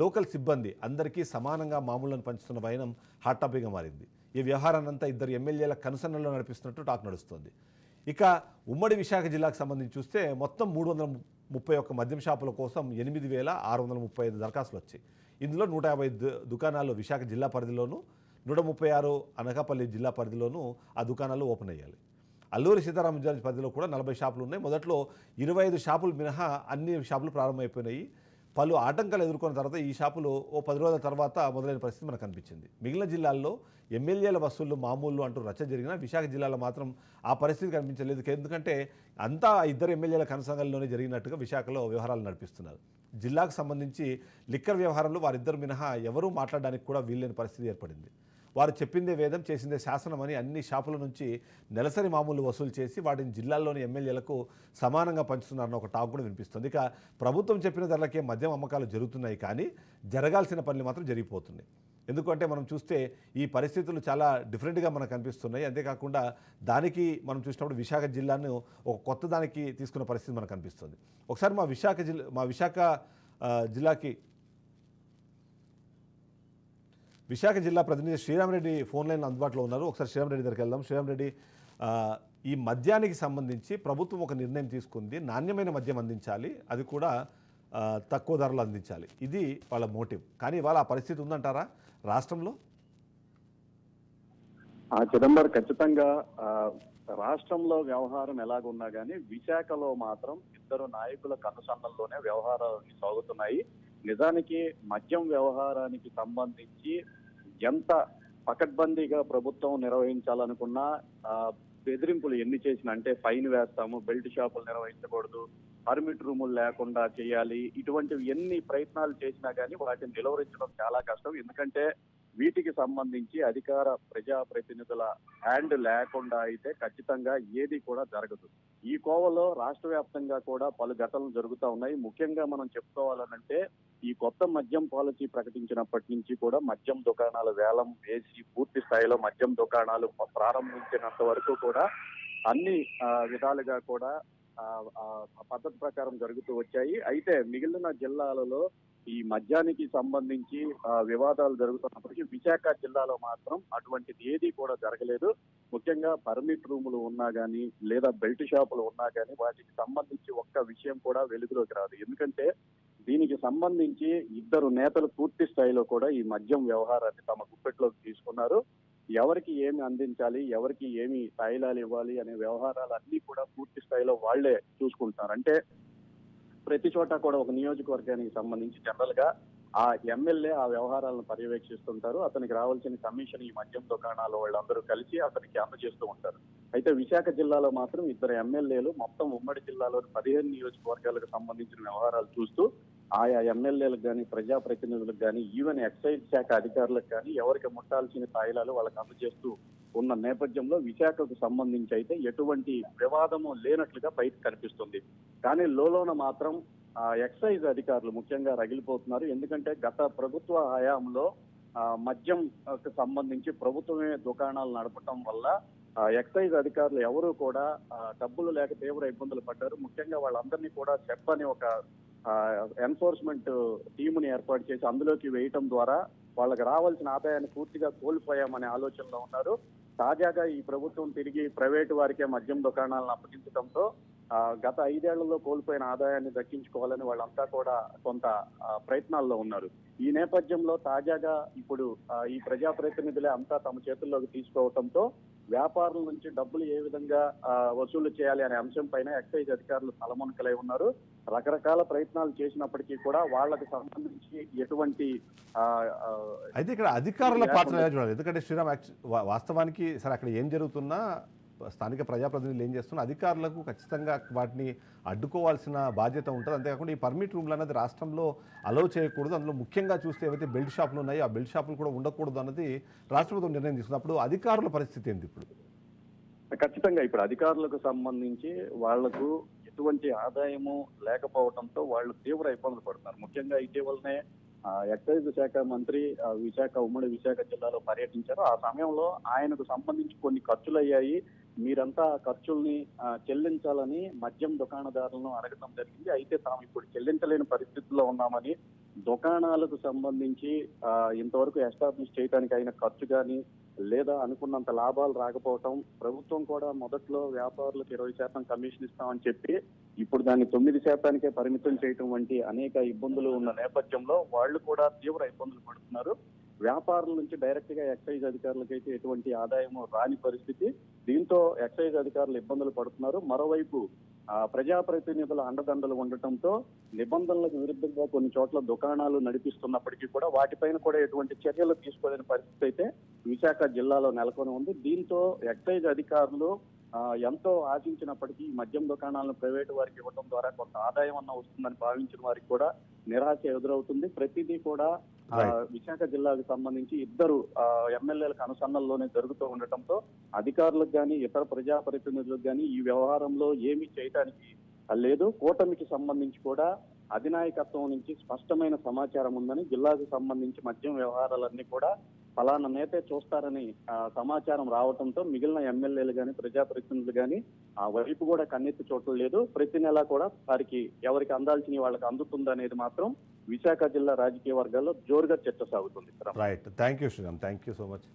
Local సిబ్బంది అందరికీ సమానంగా మామూలను పంచుతున్న వైనం హాట్ టాపిక్గా మారింది. ఈ వ్యవహారాన్నంతా ఇద్దరు ఎమ్మెల్యేల కనుసన్నల్లో నడిపిస్తున్నట్టు టాక్ నడుస్తోంది. ఇక ఉమ్మడి విశాఖ జిల్లాకు సంబంధించి చూస్తే మొత్తం 331 మద్యం షాపుల కోసం 8,635 దరఖాస్తులు వచ్చాయి. ఇందులో 150 దుకాణాలు విశాఖ జిల్లా పరిధిలోనూ, 136 అనకాపల్లి జిల్లా పరిధిలోనూ ఆ దుకాణాలు ఓపెన్ అయ్యాలి. అల్లూరి సీతారామరాజు పరిధిలో కూడా 40 షాపులు ఉన్నాయి. మొదట్లో 25 షాపులు మినహా అన్ని షాపులు ప్రారంభమైపోయినాయి. పలు ఆటంకాలు ఎదుర్కొన్న తర్వాత ఈ షాపులు ఓ 10 రోజుల తర్వాత మొదలైన పరిస్థితి మనకు కనిపించింది. మిగిలిన జిల్లాల్లో ఎమ్మెల్యేల వసూళ్లు మామూలు అంటూ రచ్చ జరిగినా విశాఖ జిల్లాలో మాత్రం ఆ పరిస్థితి కనిపించలేదు. ఎందుకంటే అంతా ఇద్దరు ఎమ్మెల్యేల కనసంగంలోనే జరిగినట్టుగా విశాఖలో వ్యవహారాలు నడిపిస్తున్నారు. జిల్లాకు సంబంధించి లిక్కర్ వ్యవహారంలో వారిద్దరు మినహా ఎవరూ మాట్లాడడానికి కూడా వీల్లేని పరిస్థితి ఏర్పడింది. వారు చెప్పిందే వేదం, చేసిందే శాసనం అని అన్ని షాపుల నుంచి నెలసరి మామూలు వసూలు చేసి వాటిని జిల్లాల్లోని ఎమ్మెల్యేలకు సమానంగా పంచుతున్నారన్న ఒక టాక్ కూడా వినిపిస్తుంది. ఇక ప్రభుత్వం చెప్పిన ధరలకే మద్యం అమ్మకాలు జరుగుతున్నాయి, కానీ జరగాల్సిన పనులు మాత్రం జరిగిపోతున్నాయి. ఎందుకంటే మనం చూస్తే ఈ పరిస్థితులు చాలా డిఫరెంట్గా మనకు కనిపిస్తున్నాయి. అంతేకాకుండా దానికి మనం చూసినప్పుడు విశాఖ జిల్లాను ఒక కొత్త దానికి తీసుకున్న పరిస్థితి మనకు కనిపిస్తుంది. ఒకసారి మా విశాఖ జిల్లా ప్రతినిధి శ్రీరామరెడ్డి ఫోన్ లైన్ అందుబాటులో ఉన్నారు. ఒకసారి శ్రీరామరెడ్డి దగ్గరికి వెళ్దాం. శ్రీరామరెడ్డి, ఈ మద్యానికి సంబంధించి ప్రభుత్వం ఒక నిర్ణయం తీసుకుంది. నాణ్యమైన మద్యం అందించాలి, అది కూడా తక్కువ ధరలు అందించాలి. ఇది వాళ్ళ మోటివ్. కానీ ఇవాళ ఆ పరిస్థితి ఉందంటారా రాష్ట్రంలో? చిదంబర్, ఖచ్చితంగా రాష్ట్రంలో వ్యవహారం ఎలాగున్నా కానీ విశాఖలో మాత్రం ఇద్దరు నాయకుల కనుసన్నల్లోనే వ్యవహారాలు సాగుతున్నాయి. నిజానికి మద్యం వ్యవహారానికి సంబంధించి ఎంత పకడ్బందీగా ప్రభుత్వం నిర్వహించాలనుకున్నా బెదిరింపులు ఎన్ని చేసినా, అంటే ఫైన్ వేస్తాము, బెల్ట్ షాపులు నిర్వహించకూడదు, పర్మిట్ రూములు లేకుండా చేయాలి, ఇటువంటివి ఎన్ని ప్రయత్నాలు చేసినా కానీ వాటిని నిలువరించడం చాలా కష్టం. ఎందుకంటే వీటికి సంబంధించి అధికార ప్రజాప్రతినిధుల హ్యాండ్ లేకుండా అయితే ఖచ్చితంగా ఏది కూడా జరగదు. ఈ కోవలో రాష్ట్ర వ్యాప్తంగా కూడా పలు ఘటనలు జరుగుతూ ఉన్నాయి. ముఖ్యంగా మనం చెప్పుకోవాలనంటే ఈ కొత్త మద్యం పాలసీ ప్రకటించినప్పటి నుంచి కూడా మద్యం దుకాణాల వేలం వేసి పూర్తి స్థాయిలో మద్యం దుకాణాలు ప్రారంభించినంత వరకు కూడా అన్ని విధాలుగా కూడా పద్ధతి ప్రకారం జరుగుతూ వచ్చాయి. అయితే మిగిలిన జిల్లాలలో ఈ మద్యానికి సంబంధించి వివాదాలు జరుగుతున్నప్పటికీ విశాఖ జిల్లాలో మాత్రం అటువంటిది ఏది కూడా జరగలేదు. ముఖ్యంగా పర్మిట్ రూములు ఉన్నా కానీ లేదా బెల్ట్ షాపులు ఉన్నా కానీ వాటికి సంబంధించి ఒక్క విషయం కూడా వెలుగులోకి రాదు. ఎందుకంటే దీనికి సంబంధించి ఇద్దరు నేతలు పూర్తి స్థాయిలో కూడా ఈ మద్యం వ్యవహారాన్ని తమ గుప్పెట్లోకి తీసుకున్నారు. ఎవరికి ఏమి అందించాలి, ఎవరికి ఏమి తాయిలాలు ఇవ్వాలి అనే వ్యవహారాలు అన్ని కూడా పూర్తి స్థాయిలో వాళ్లే చూసుకుంటున్నారు. అంటే ప్రతి చోట కూడా ఒక నియోజకవర్గానికి సంబంధించి జనరల్ గా ఆ ఎమ్మెల్యే ఆ వ్యవహారాలను పర్యవేక్షిస్తుంటారు. అతనికి రావాల్సిన కమిషన్ ఈ మద్యం దుకాణాల వాళ్ళందరూ కలిసి అతనికి అందజేస్తూ ఉంటారు. అయితే విశాఖ జిల్లాలో మాత్రం ఇద్దరు ఎమ్మెల్యేలు మొత్తం ఉమ్మడి జిల్లాలోని 15 నియోజకవర్గాలకు సంబంధించిన వ్యవహారాలు చూస్తూ ఆయా ఎమ్మెల్యేలకు కానీ ప్రజాప్రతినిధులకు కానీ ఈవెన్ ఎక్సైజ్ శాఖ అధికారులకు కానీ ఎవరికి ముట్టాల్సిన తాయిలాలు వాళ్ళకి అందజేస్తూ ఉన్న నేపథ్యంలో విశాఖకు సంబంధించి అయితే ఎటువంటి వివాదము లేనట్లుగా బయట కనిపిస్తుంది. కానీ లోలోన మాత్రం ఎక్సైజ్ అధికారులు ముఖ్యంగా రగిలిపోతున్నారు. ఎందుకంటే గత ప్రభుత్వ హయాంలో మద్యం సంబంధించి ప్రభుత్వమే దుకాణాలు నడపటం వల్ల ఎక్సైజ్ అధికారులు ఎవరూ కూడా డబ్బులు లేక తీవ్ర ఇబ్బందులు పడ్డారు. ముఖ్యంగా వాళ్ళందరినీ కూడా సెప్ అని ఒక ఎన్ఫోర్స్మెంట్ టీముని ఏర్పాటు చేసి అందులోకి వేయటం ద్వారా వాళ్ళకి రావాల్సిన ఆదాయాన్ని పూర్తిగా కోల్పోయామనే ఆలోచనలో ఉన్నారు. తాజాగా ఈ ప్రభుత్వం తిరిగి ప్రైవేటు వారికే మద్యం దుకాణాలను అప్పగించడంతో గత 5 ఏళ్లలో కోల్పోయిన ఆదాయాన్ని దక్కించుకోవాలని వాళ్ళంతా కూడా కొంత ప్రయత్నాల్లో ఉన్నారు. ఈ నేపథ్యంలో తాజాగా ఇప్పుడు ఈ ప్రజాప్రతినిధులే అంతా తమ చేతుల్లోకి తీసుకోవడంతో వ్యాపారుల నుంచి డబ్బులు ఏ విధంగా వసూలు చేయాలి అనే అంశం పైన ఎక్సైజ్ అధికారులు తలమునకలై ఉన్నారు. రకరకాల ప్రయత్నాలు చేసినప్పటికీ కూడా వాళ్ళకి సంబంధించి ఎటువంటి అయితే ఇక్కడ అధికారుల పాత్ర చూడాలి. ఎందుకంటే శ్రీరామ్ వాస్తవానికి సరే అక్కడ ఏం జరుగుతున్నా స్థానిక ప్రజాప్రతినిధులు ఏం చేస్తున్నా అధికారులకు ఖచ్చితంగా వాటిని అడ్డుకోవాల్సిన బాధ్యత ఉంటుంది. అంతేకాకుండా ఈ పర్మిట్ రూమ్లు అనేది రాష్ట్రంలో అలౌ చేయకూడదు. అందులో ముఖ్యంగా చూస్తే ఏవైతే బెల్ట్ షాపులు ఉన్నాయో ఆ బెల్ట్ షాపులు కూడా ఉండకూడదు అన్నది రాష్ట్ర ప్రభుత్వం నిర్ణయం తీసుకున్నప్పుడు అధికారుల పరిస్థితి ఏంటి ఇప్పుడు? ఖచ్చితంగా ఇప్పుడు అధికారులకు సంబంధించి వాళ్లకు ఎటువంటి ఆదాయము లేకపోవడంతో వాళ్ళు తీవ్ర ఇబ్బందులు పడుతున్నారు. ముఖ్యంగా ఇటీవలనే ఎక్సైజ్ శాఖ మంత్రి ఉమ్మడి విశాఖ జిల్లాలో పర్యటించారు. ఆ సమయంలో ఆయనకు సంబంధించి కొన్ని ఖర్చులు అయ్యాయి, మీరంతా ఖర్చుల్ని చెల్లించాలని మద్యం దుకాణదారులను అడగడం జరిగింది. అయితే తాము ఇప్పుడు చెల్లించలేని పరిస్థితుల్లో ఉన్నామని, దుకాణాలకు సంబంధించి ఇంతవరకు ఎస్టాబ్లిష్ చేయడానికి అయిన ఖర్చు కానీ లేదా అనుకున్నంత లాభాలు రాకపోవటం, ప్రభుత్వం కూడా మొదట్లో వ్యాపారులకు 20% కమిషన్ ఇస్తామని చెప్పి ఇప్పుడు దాన్ని 9%కే పరిమితం చేయటం వంటి అనేక ఇబ్బందులు ఉన్న నేపథ్యంలో వాళ్ళు కూడా తీవ్ర ఇబ్బందులు పడుతున్నారు. వ్యాపారుల నుంచి డైరెక్ట్ గా ఎక్సైజ్ అధికారులకైతే ఎటువంటి ఆదాయం రాని పరిస్థితి. దీంతో ఎక్సైజ్ అధికారులు ఇబ్బందులు పడుతున్నారు. మరోవైపు ప్రజాప్రతినిధుల అండదండలు ఉండటంతో నిబంధనలకు విరుద్ధంగా కొన్ని చోట్ల దుకాణాలు నడిపిస్తున్నప్పటికీ కూడా వాటిపైన కూడా ఎటువంటి చర్యలు తీసుకోలేని పరిస్థితి అయితే విశాఖ జిల్లాలో నెలకొని ఉంది. దీంతో ఎక్సైజ్ అధికారులు ఎంతో ఆశించినప్పటికీ మద్యం దుకాణాలను ప్రైవేటు వారికి ఇవ్వడం ద్వారా కొంత ఆదాయం అన్న వస్తుందని భావించిన వారికి కూడా నిరాశ ఎదురవుతుంది. ప్రతిదీ కూడా విశాఖ జిల్లాకు సంబంధించి ఇద్దరు ఎమ్మెల్యేలకు అనుసంధానంలోనే జరుగుతూ ఉండటంతో అధికారులకు కానీ ఇతర ప్రజాప్రతినిధులకు కానీ ఈ వ్యవహారంలో ఏమీ చేయడానికి లేదు. కూటమికి సంబంధించి కూడా అధినాయకత్వం నుంచి స్పష్టమైన సమాచారం ఉందని, జిల్లాకు సంబంధించి మద్యం వ్యవహారాలన్నీ కూడా ఫలానా నేతే చూస్తారని సమాచారం రావడంతో మిగిలిన ఎమ్మెల్యేలు కానీ ప్రజాప్రతినిధులు కానీ ఆ వైపు కూడా కన్నెత్తి చూడటం లేదు. ప్రతి నెల కూడా వారికి ఎవరికి అందాల్సిన వాళ్ళకి అందుతుందనేది మాత్రం విశాఖ జిల్లా రాజకీయ వర్గాల్లో జోరుగా చర్చ సాగుతుంది. Right, thank you Sriram, thank you so much.